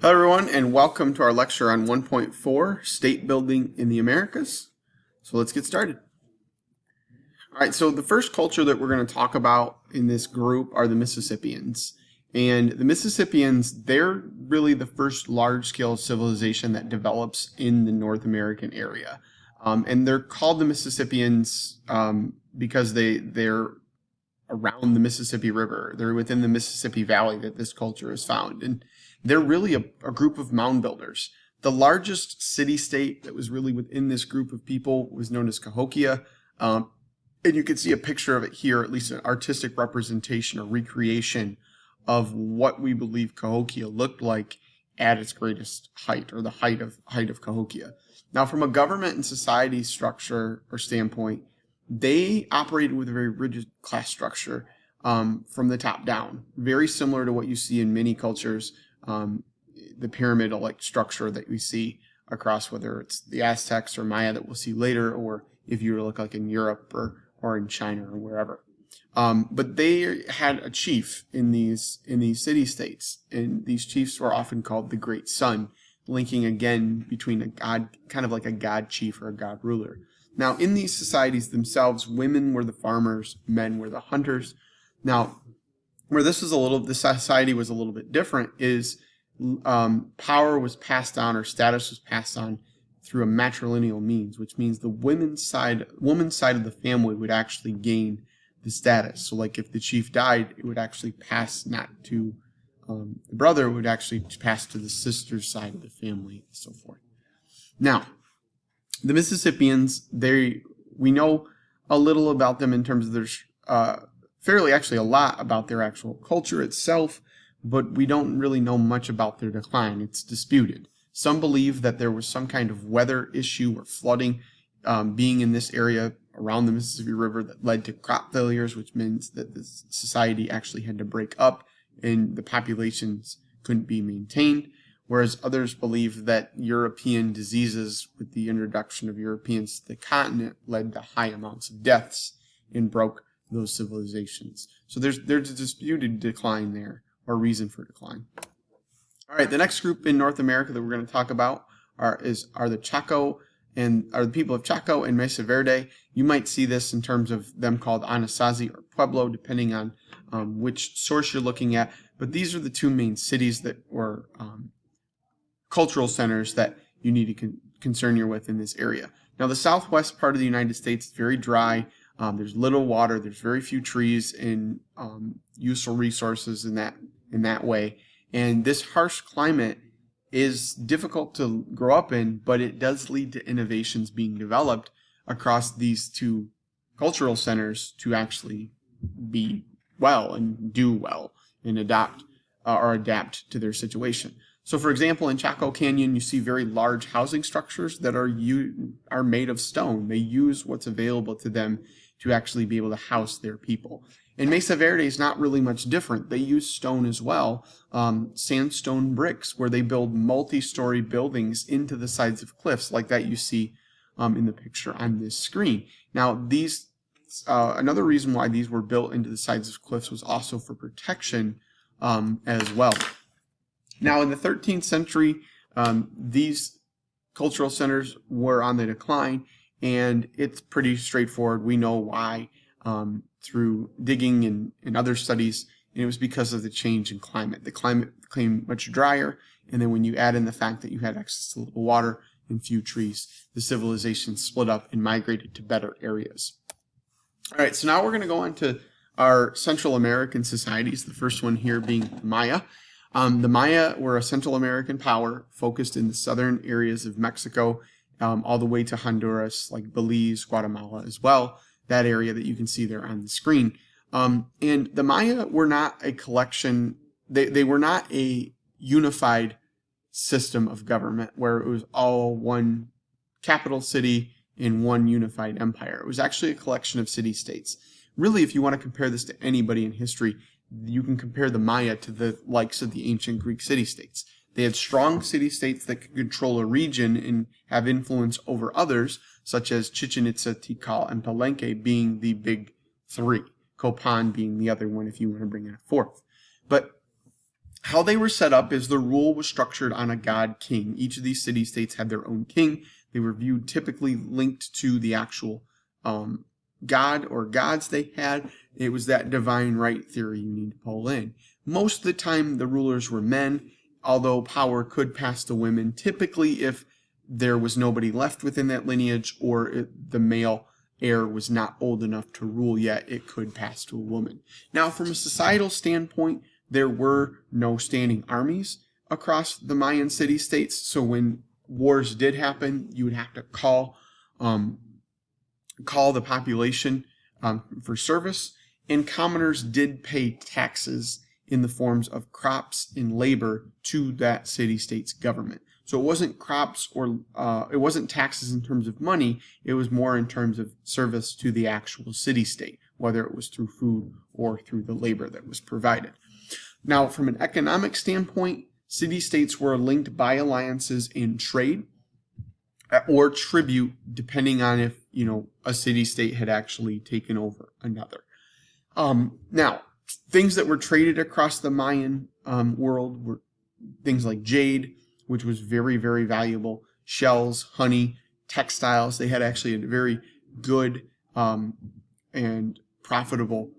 Hello everyone and welcome to our lecture on 1.4, State Building in the Americas. So let's get started. Alright, so the first culture that we're going to talk about in this group are the Mississippians. And the Mississippians, they're really the first large-scale civilization that develops in the North American area. And they're called the Mississippians because they're around the Mississippi River. They're within the Mississippi Valley that this culture is found. And they're really a group of mound builders. The largest city-state that was really within this group of people was known as Cahokia. And you can see a picture of it here, at least an artistic representation or recreation of what we believe Cahokia looked like at its greatest height, or the height of Cahokia. Now, from a government and society structure or standpoint, they operated with a very rigid class structure from the top down, very similar to what you see in many cultures, the pyramidal-like structure that we see across, whether it's the Aztecs or Maya that we'll see later, or if you look like in Europe or in China or wherever. But they had a chief in these city-states, and these chiefs were often called the Great Sun, linking again between a god, kind of like a god chief or a god ruler. Now, in these societies themselves, women were the farmers, men were the hunters. Now, where this society was a little bit different is power was passed on, or status was passed on through a matrilineal means, which means the woman's side of the family would actually gain the status. So like if the chief died, it would actually pass not to the brother, it would actually pass to the sister's side of the family, and so forth. Now, the Mississippians, we know a little about them in terms of their fairly actually a lot about their actual culture itself, but we don't really know much about their decline. It's disputed. Some believe that there was some kind of weather issue or flooding being in this area around the Mississippi River that led to crop failures, which means that the society actually had to break up and the populations couldn't be maintained. Whereas others believe that European diseases, with the introduction of Europeans to the continent, led to high amounts of deaths and broke those civilizations. So there's a disputed decline there, or reason for decline. All right, the next group in North America that we're going to talk about are the people of Chaco and Mesa Verde. You might see this in terms of them called Anasazi or Pueblo, depending on which source you're looking at. But these are the two main cities that were cultural centers that you need to concern you with in this area. Now, the southwest part of the United States is very dry. There's little water. There's very few trees and useful resources in that way. And this harsh climate is difficult to grow up in, but it does lead to innovations being developed across these two cultural centers to actually be well and do well and adapt to their situation. So, for example, in Chaco Canyon, you see very large housing structures that are made of stone. They use what's available to them to actually be able to house their people. And Mesa Verde is not really much different. They use stone as well, sandstone bricks, where they build multi-story buildings into the sides of cliffs, like that you see in the picture on this screen. Now, another reason why these were built into the sides of cliffs was also for protection as well. Now, in the 13th century, these cultural centers were on the decline, and it's pretty straightforward. We know why through digging and other studies, and it was because of the change in climate. The climate became much drier, and then when you add in the fact that you had access to little water and few trees, the civilization split up and migrated to better areas. All right, so now we're going to go on to our Central American societies, the first one here being the Maya. The Maya were a Central American power focused in the southern areas of Mexico, all the way to Honduras, like Belize, Guatemala as well, that area that you can see there on the screen. And the Maya were not a collection, they were not a unified system of government where it was all one capital city in one unified empire. It was actually a collection of city-states. Really, if you want to compare this to anybody in history, you can compare the Maya to the likes of the ancient Greek city-states. They had strong city-states that could control a region and have influence over others, such as Chichen Itza, Tikal, and Palenque being the big three, Copan being the other one if you want to bring in a fourth. But How they were set up is the rule was structured on a god king. Each of these city-states had their own king. They were viewed typically linked to the actual god or gods they had. It was that divine right theory you need to pull in. Most of the time, the rulers were men, although power could pass to women, typically if there was nobody left within that lineage or the male heir was not old enough to rule yet, it could pass to a woman. Now, from a societal standpoint, there were no standing armies across the Mayan city-states, so when wars did happen, you would have to call the population for service, and commoners did pay taxes in the forms of crops and labor to that city-state's government. So it wasn't crops or it wasn't taxes in terms of money, it was more in terms of service to the actual city-state, whether it was through food or through the labor that was provided. Now, from an economic standpoint, city-states were linked by alliances in trade or tribute, depending on if, a city-state had actually taken over another. Now, things that were traded across the Mayan world were things like jade, which was very, very valuable, shells, honey, textiles. They had actually a very good and profitable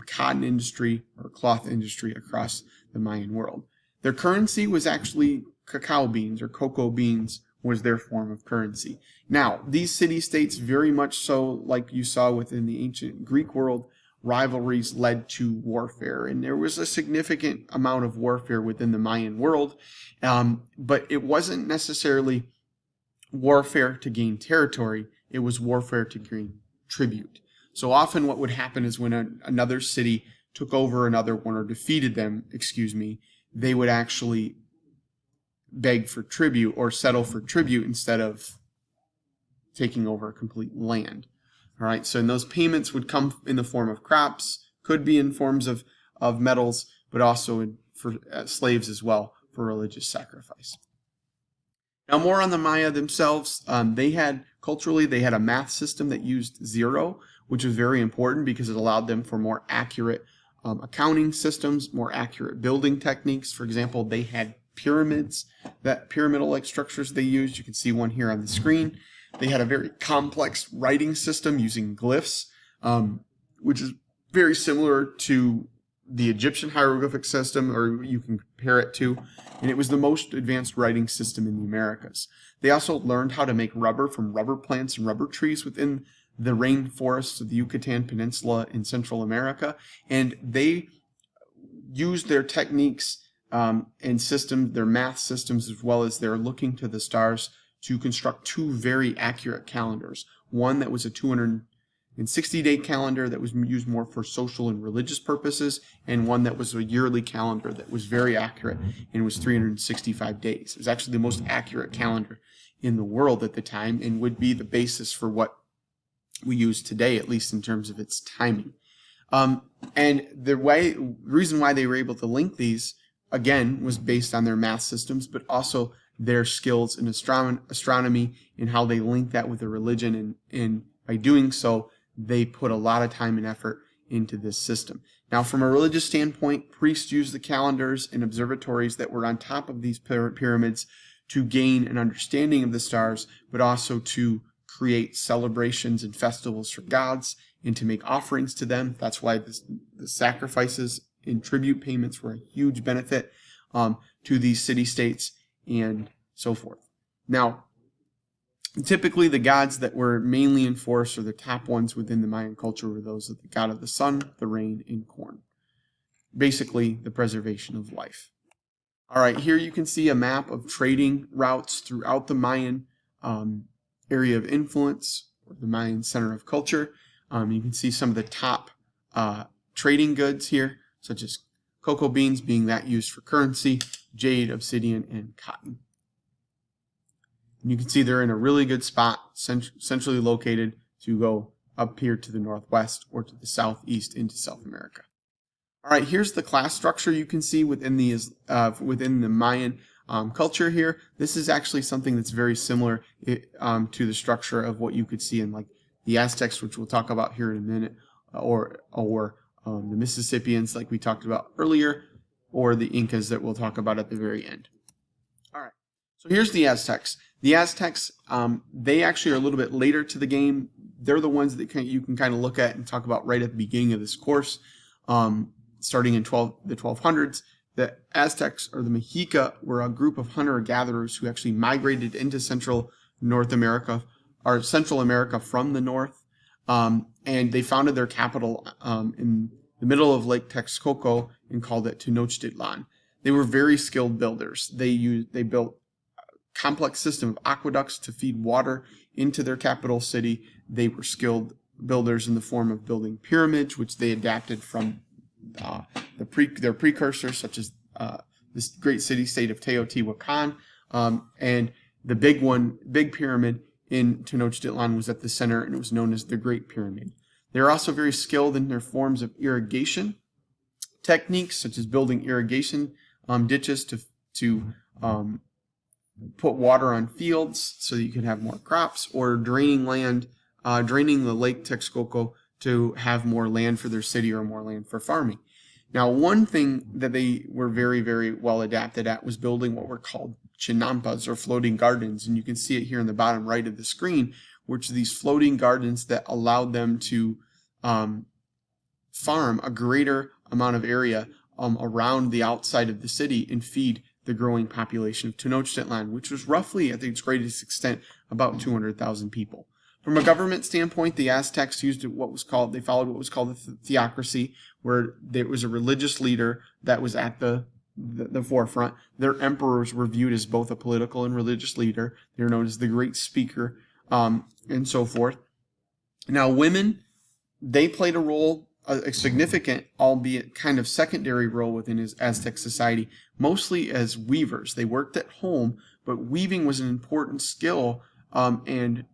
cotton industry or cloth industry across the Mayan world. Their currency was actually cacao beans or cocoa beans was their form of currency. Now, these city-states, very much so like you saw within the ancient Greek world, rivalries led to warfare, and there was a significant amount of warfare within the Mayan world, but it wasn't necessarily warfare to gain territory, it was warfare to gain tribute. So often what would happen is when another city took over another one or defeated them, they would actually beg for tribute or settle for tribute instead of taking over a complete land. All right, so those payments would come in the form of crops, could be in forms of metals, but also for slaves as well for religious sacrifice. Now, more on the Maya themselves. They had a math system that used zero, which was very important because it allowed them for more accurate accounting systems, more accurate building techniques. For example, they had pyramids, that pyramidal-like structures they used. You can see one here on the screen. They had a very complex writing system using glyphs, which is very similar to the Egyptian hieroglyphic system, or you can compare it to, and it was the most advanced writing system in the Americas. They also learned how to make rubber from rubber plants and rubber trees within the rainforests of the Yucatan Peninsula in Central America, and they used their techniques and systems, their math systems, as well as their looking to the stars to construct two very accurate calendars. One that was a 260-day calendar that was used more for social and religious purposes, and one that was a yearly calendar that was very accurate and was 365 days. It was actually the most accurate calendar in the world at the time and would be the basis for what we use today, at least in terms of its timing. And the reason why they were able to link these, again, was based on their math systems, but also their skills in astronomy and how they link that with their religion. And by doing so, they put a lot of time and effort into this system. Now, from a religious standpoint, priests used the calendars and observatories that were on top of these pyramids to gain an understanding of the stars, but also to create celebrations and festivals for gods and to make offerings to them. That's why the sacrifices and tribute payments were a huge benefit to these city-states and so forth. Now, typically the gods that were mainly enforced, or the top ones within the Mayan culture, were those of the god of the sun, the rain, and corn. Basically, the preservation of life. All right, here you can see a map of trading routes throughout the Mayan area of influence, or the Mayan center of culture. You can see some of the top trading goods here, such as cocoa beans being that used for currency, jade, obsidian, and cotton. And you can see they're in a really good spot, centrally located to go up here to the northwest or to the southeast into South America. All right, here's the class structure you can see within the Mayan culture here. This is actually something that's very similar to the structure of what you could see in like the Aztecs, which we'll talk about here in a minute, or the Mississippians, like we talked about earlier. or the Incas that we'll talk about at the very end. All right, so here's the Aztecs. The Aztecs, they actually are a little bit later to the game. They're the ones that you can kind of look at and talk about right at the beginning of this course, starting in the 1200s. The Aztecs, or the Mexica, were a group of hunter-gatherers who actually migrated into Central America from the north, and they founded their capital in the middle of Lake Texcoco and called it Tenochtitlan. They were very skilled builders. They built a complex system of aqueducts to feed water into their capital city. They were skilled builders in the form of building pyramids, which they adapted from their precursors, such as this great city-state of Teotihuacan, and the big pyramid in Tenochtitlan was at the center, and it was known as the Great Pyramid. They are also very skilled in their forms of irrigation techniques, such as building irrigation ditches to put water on fields so that you can have more crops, or draining the Lake Texcoco to have more land for their city or more land for farming. Now, one thing that they were very, very well adapted at was building what were called chinampas, or floating gardens. And you can see it here in the bottom right of the screen, which are these floating gardens that allowed them to farm a greater amount of area around the outside of the city and feed the growing population of Tenochtitlan, which was roughly, at its greatest extent, about 200,000 people. From a government standpoint, the Aztecs followed what was called a theocracy, where there was a religious leader that was at the forefront. Their emperors were viewed as both a political and religious leader. They were known as the Great Speaker, and so forth. Now, women, they played a significant, albeit kind of secondary role within his Aztec society, mostly as weavers. They worked at home, but weaving was an important skill and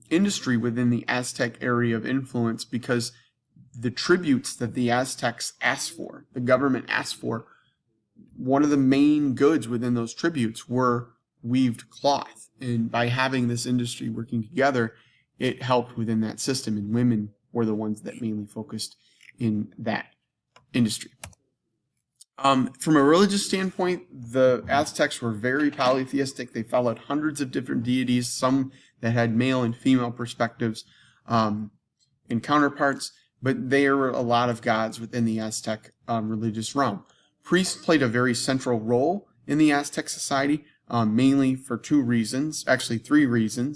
industry within the Aztec area of influence, because the tributes that the Aztecs asked for, the government asked for, one of the main goods within those tributes were weaved cloth. And by having this industry working together, it helped within that system, and women were the ones that mainly focused in that industry. From a religious standpoint, the Aztecs were very polytheistic. They followed hundreds of different deities, some that had male and female perspectives and counterparts, but there were a lot of gods within the Aztec religious realm. Priests played a very central role in the Aztec society, mainly for three reasons.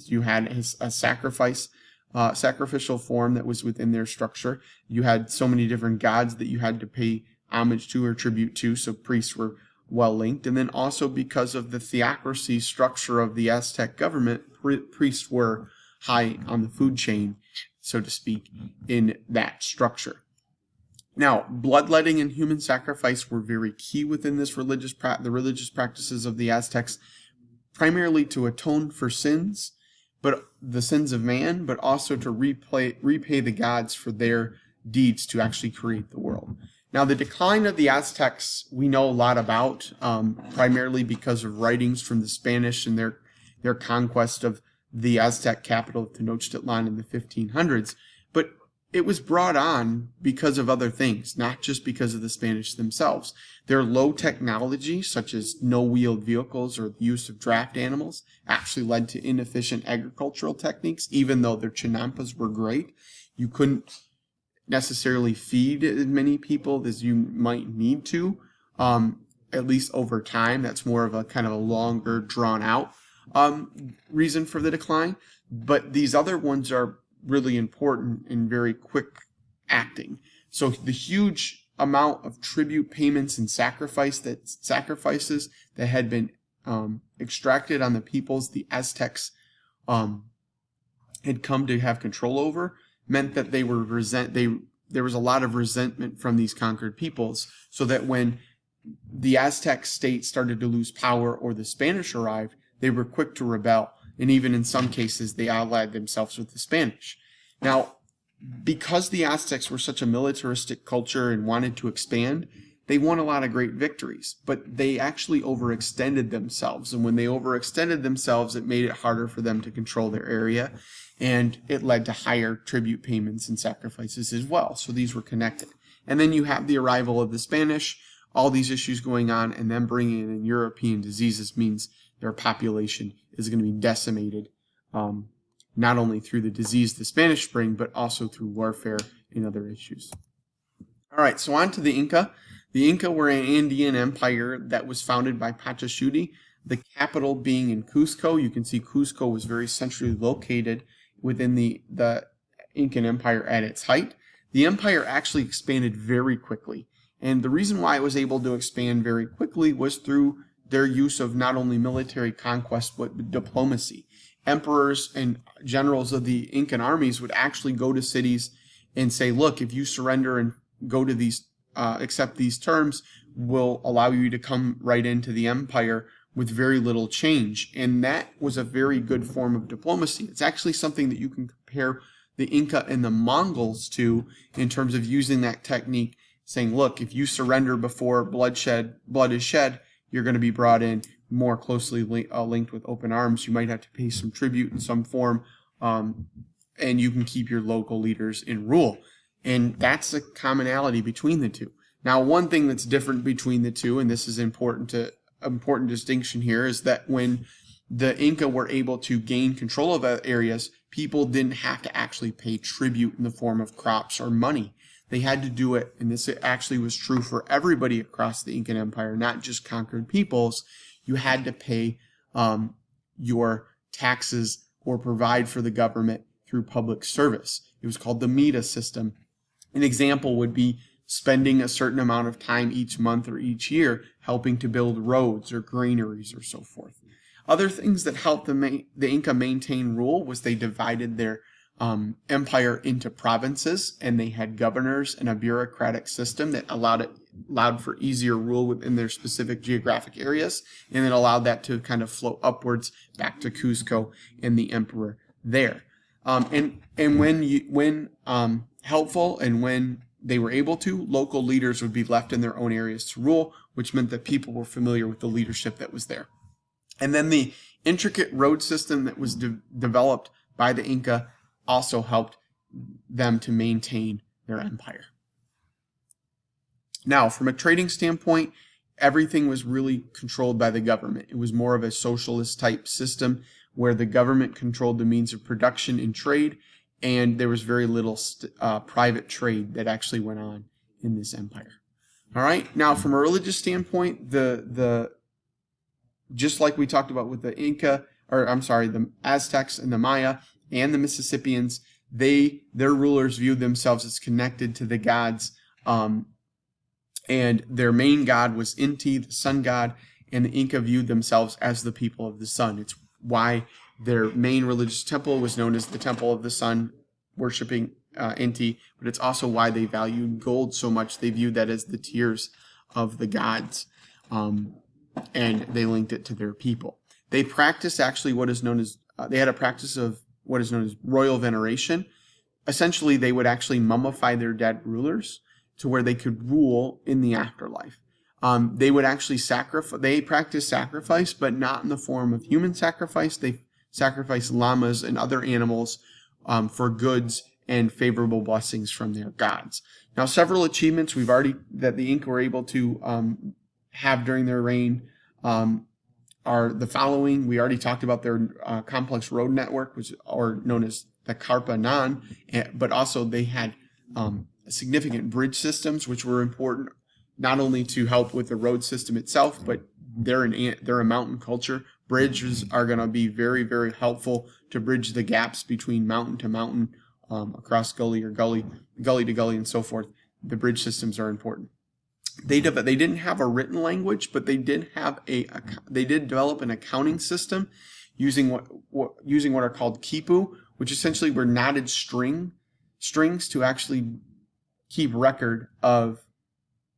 You had a sacrificial form that was within their structure. You had so many different gods that you had to pay homage to or tribute to, so priests were well linked. And then also because of the theocracy structure of the Aztec government, priests were high on the food chain, so to speak, in that structure. Now, bloodletting and human sacrifice were very key within this the religious practices of the Aztecs, primarily to atone for sins, but the sins of man, but also to repay the gods for their deeds to actually create the world. Now, the decline of the Aztecs we know a lot about, primarily because of writings from the Spanish and their conquest of the Aztec capital of Tenochtitlan in the 1500s, but it was brought on because of other things, not just because of the Spanish themselves. Their low technology, such as no-wheeled vehicles or the use of draft animals, actually led to inefficient agricultural techniques. Even though their chinampas were great, you couldn't necessarily feed as many people as you might need to, at least over time. That's more of a kind of a longer, drawn-out reason for the decline. But these other ones are really important and very quick acting. So the huge amount of tribute payments and sacrifices that had been extracted on the peoples the Aztecs had come to have control over meant that there was a lot of resentment from these conquered peoples, so that when the Aztec state started to lose power or the Spanish arrived, they were quick to rebel. And even in some cases, they allied themselves with the Spanish. Now, because the Aztecs were such a militaristic culture and wanted to expand, they won a lot of great victories, but they actually overextended themselves. And when they overextended themselves, it made it harder for them to control their area, and it led to higher tribute payments and sacrifices as well. So these were connected. And then you have the arrival of the Spanish, all these issues going on, and then bringing in European diseases means their population is going to be decimated, not only through the disease, the Spanish Spring, but also through warfare and other issues. All right, so on to the Inca. The Inca were an Andean empire that was founded by Pachacudi, the capital being in Cusco. You can see Cusco was very centrally located within the Incan Empire at its height. The empire actually expanded very quickly. And the reason why it was able to expand very quickly was through their use of not only military conquest, but diplomacy. Emperors and generals of the Incan armies would actually go to cities and say, look, if you surrender and go to these, accept these terms, we'll allow you to come right into the empire with very little change. And that was a very good form of diplomacy. It's actually something that you can compare the Inca and the Mongols to in terms of using that technique, saying, look, if you surrender before blood is shed, you're going to be brought in more closely linked with open arms. You might have to pay some tribute in some form, and you can keep your local leaders in rule. And that's a commonality between the two. Now, one thing that's different between the two, and this is important distinction here, is that when the Inca were able to gain control of areas, people didn't have to actually pay tribute in the form of crops or money. They had to do it, and this actually was true for everybody across the Incan Empire, not just conquered peoples. You had to pay your taxes or provide for the government through public service. It was called the Mita system. An example would be spending a certain amount of time each month or each year helping to build roads or granaries or so forth. Other things that helped the Inca maintain rule was they divided their empire into provinces, and they had governors and a bureaucratic system that allowed for easier rule within their specific geographic areas, and it allowed that to kind of flow upwards back to Cusco and the emperor there. And when helpful and when they were able to, local leaders would be left in their own areas to rule, which meant that people were familiar with the leadership that was there. And then the intricate road system that was developed by the Inca also helped them to maintain their empire. Now, from a trading standpoint, everything was really controlled by the government. It was more of a socialist type system where the government controlled the means of production and trade, and there was very little private trade that actually went on in this empire. All right, now from a religious standpoint, just like we talked about with the the Aztecs and the Maya and the Mississippians, their rulers viewed themselves as connected to the gods, and their main god was Inti, the sun god, and the Inca viewed themselves as the people of the sun. It's why their main religious temple was known as the Temple of the Sun, worshiping Inti, but it's also why they valued gold so much. They viewed that as the tears of the gods, and they linked it to their people. They practiced actually what is known as, they had a practice of what is known as royal veneration. Essentially, they would actually mummify their dead rulers to where they could rule in the afterlife. They would actually practiced sacrifice, but not in the form of human sacrifice. They sacrificed llamas and other animals for goods and favorable blessings from their gods. Now, several achievements that the Inca were able to have during their reign are the following. We already talked about their complex road network, or known as the Carpa Nan, but also they had significant bridge systems, which were important not only to help with the road system itself, but they're a mountain culture. Bridges are going to be very, very helpful to bridge the gaps between mountain to mountain, across gully to gully, and so forth. The bridge systems are important. They didn't have a written language, but they did develop an accounting system using what are called quipu, which essentially were knotted strings to actually keep record of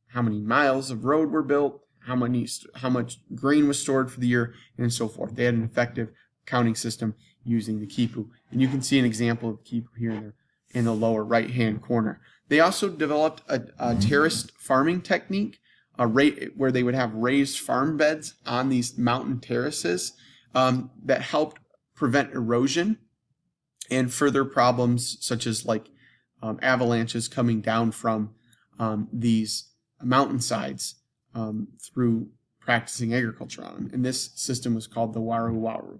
how many miles of road were built, how much grain was stored for the year, and so forth. They had an effective accounting system using the quipu, and you can see an example of quipu here in the lower right-hand corner. They also developed a terraced farming technique, where they would have raised farm beds on these mountain terraces that helped prevent erosion and further problems such as avalanches coming down from these mountainsides through practicing agriculture on them. And this system was called the Waru Waru.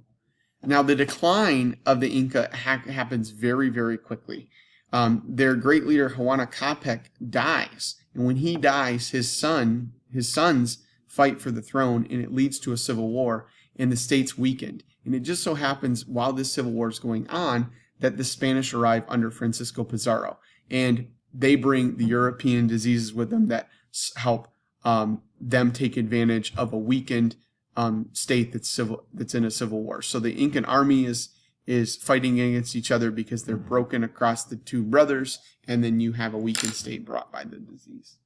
Now, the decline of the Inca happens very, very quickly. Their great leader, Huayna Capac, dies. And when he dies, his sons fight for the throne, and it leads to a civil war, and the state's weakened. And it just so happens, while this civil war is going on, that the Spanish arrive under Francisco Pizarro. And they bring the European diseases with them that help them take advantage of a weakened state that's in a civil war. So the Incan army is fighting against each other because they're broken across the two brothers, and then you have a weakened state brought by the disease.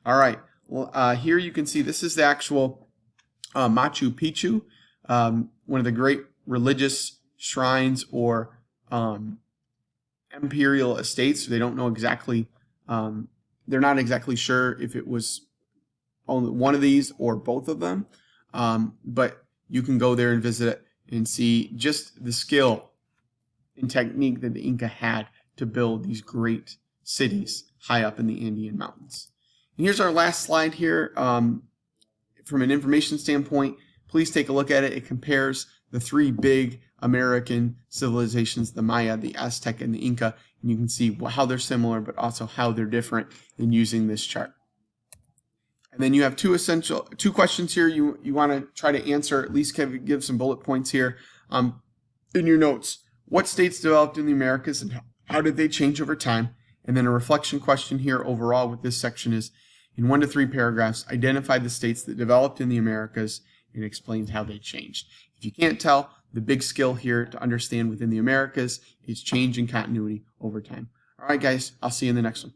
All right. Well, here you can see this is the actual Machu Picchu, one of the great religious shrines or imperial estates. They don't know exactly. They're not exactly sure if it was only one of these or both of them. But you can go there and visit it and see just the skill and technique that the Inca had to build these great cities high up in the Andean mountains. And here's our last slide here. From an information standpoint, please take a look at it. It compares the three big American civilizations, the Maya, the Aztec, and the Inca, and you can see how they're similar, but also how they're different in using this chart. And then you have two questions here you want to try to answer, at least give some bullet points here in your notes. What states developed in the Americas and how did they change over time? And then a reflection question here overall with this section is, in 1 to 3 paragraphs, identify the states that developed in the Americas and explain how they changed. If you can't tell, the big skill here to understand within the Americas is change and continuity over time. All right, guys, I'll see you in the next one.